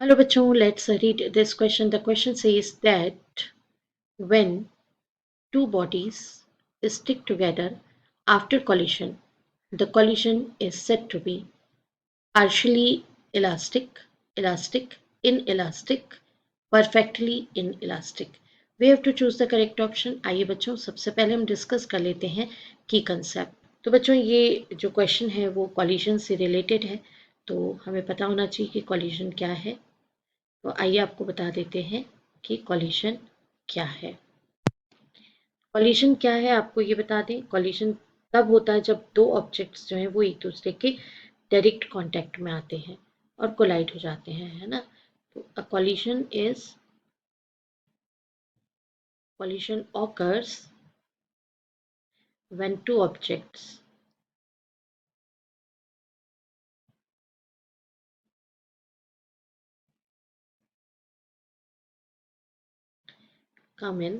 Hello bachcho, let's read this question. The question says that when two bodies stick together after collision, the collision is said to be partially elastic, elastic, inelastic, perfectly inelastic. We have to choose the correct option. आइए बच्चों सबसे पहले हम discuss कर लेते हैं की concept. तो बच्चों ये जो क्वेश्चन है वो कॉलिजन से रिलेटेड है, तो हमें पता होना चाहिए कि कॉलिजन क्या है। तो आइए आपको बता देते हैं कि कॉलिजन क्या है। कॉलिजन क्या है आपको ये बता दें। कॉलिजन तब होता है जब दो ऑब्जेक्ट्स जो हैं वो एक दूसरे के डायरेक्ट कांटेक्ट में आते हैं और कोलाइड हो जाते हैं, है ना। तो अ collision occurs when two objects come in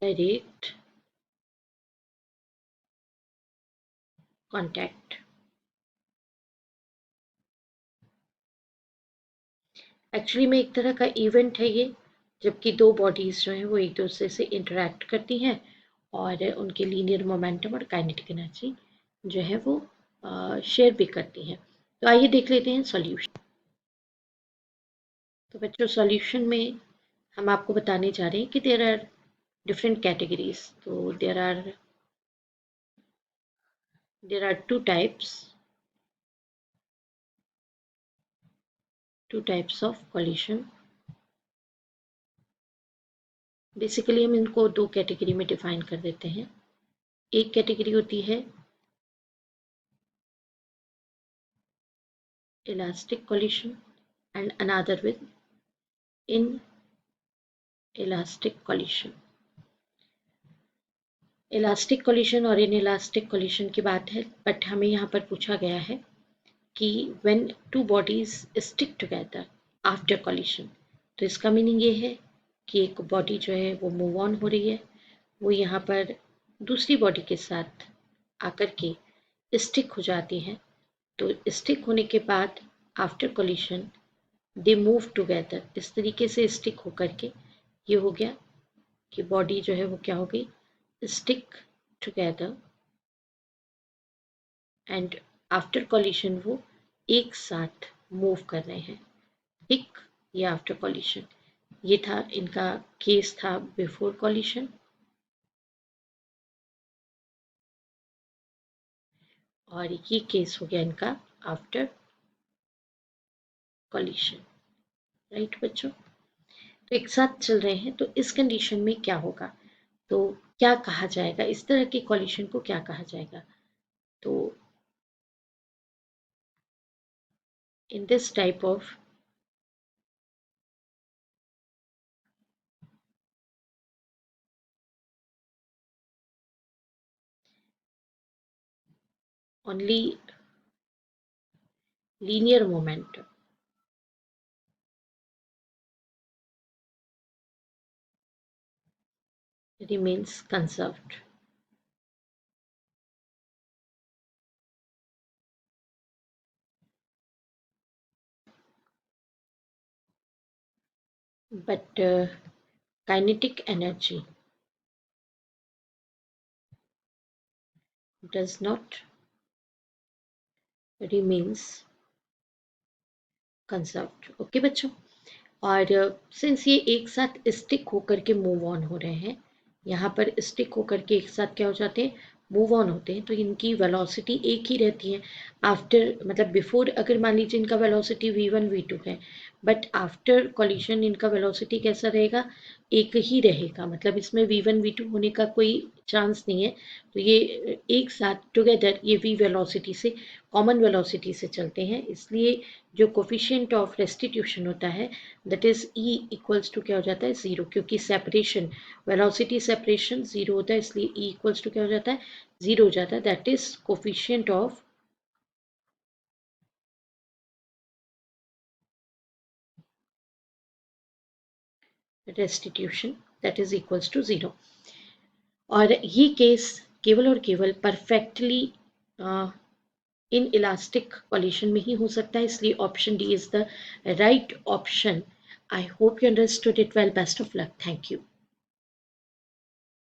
direct contact। Actually में एक तरह का इवेंट है ये, जबकि दो बॉडीज जो हैं वो एक दूसरे से इंटरेक्ट करती हैं और उनके लीनियर मोमेंटम और काइनेटिक एनर्जी जो है वो शेयर भी करती हैं। तो आइए देख लेते हैं सॉल्यूशन। तो बच्चों सॉल्यूशन में हम आपको बताने जा रहे हैं कि देयर आर डिफरेंट कैटेगरीज। तो there are two types of collision. Basically हम इनको दो कैटेगरी में डिफाइन कर देते हैं। एक कैटेगरी होती है elastic coalition and another with inelastic collision। Elastic coalition और इनइलास्टिक कॉलिशन की बात है, बट हमें यहाँ पर पूछा गया है कि when two bodies stick together after coalition. तो इसका मीनिंग ये है कि एक बॉडी जो है वो मूव ऑन हो रही है, वो यहाँ पर दूसरी बॉडी के साथ आकर के स्टिक हो जाती है। तो स्टिक होने के बाद after coalition they move together, इस तरीके से स्टिक होकर के ये हो गया कि बॉडी जो है वो क्या हो गई, stick together, and after coalition वो एक साथ मूव कर रहे हैं। ठीक, ये आफ्टर कॉलिशन, ये था इनका केस था बिफोर कॉलिशन, और ये केस हो गया इनका आफ्टर कॉलिशन। राइट बच्चों, तो एक साथ चल रहे हैं, तो इस कंडीशन में क्या होगा, तो क्या कहा जाएगा, इस तरह के कॉलिशन को क्या कहा जाएगा। तो in this type of only linear momentum remains conserved, but kinetic energy does not remains conserved। Okay बच्चों, और सिंस ये एक साथ स्टिक होकर के मूव ऑन हो रहे हैं, यहाँ पर स्टिक होकर के एक साथ क्या हो जाते हैं, मूव ऑन होते हैं, तो इनकी वेलोसिटी एक ही रहती है। आफ्टर मतलब बिफोर अगर मान लीजिए इनका वेलोसिटी v1 v2 है, बट आफ्टर कॉलिशन इनका वेलोसिटी कैसा रहेगा, एक ही रहेगा, मतलब इसमें v1 v2 होने का कोई चांस नहीं है। तो ये एक साथ टुगेदर ये v वेलोसिटी से, कॉमन वेलोसिटी से चलते हैं, इसलिए जो कोफिशिएंट ऑफ रेस्टिट्यूशन होता है that is e equals to क्या हो जाता है, ज़ीरो, क्योंकि सेपरेशन, वेलोसिटी सेपरेशन ज़ीरो होता है, इसलिए ई इक्वल्स टू क्या हो जाता है, ज़ीरो हो जाता है। That is coefficient of restitution, that is equals to zero. और ये केस केवल और केवल परफेक्टली इन इलास्टिक कॉलिशन में ही हो सकता है, इसलिए option D is the right option. I hope you understood it well. Best of luck. Thank you.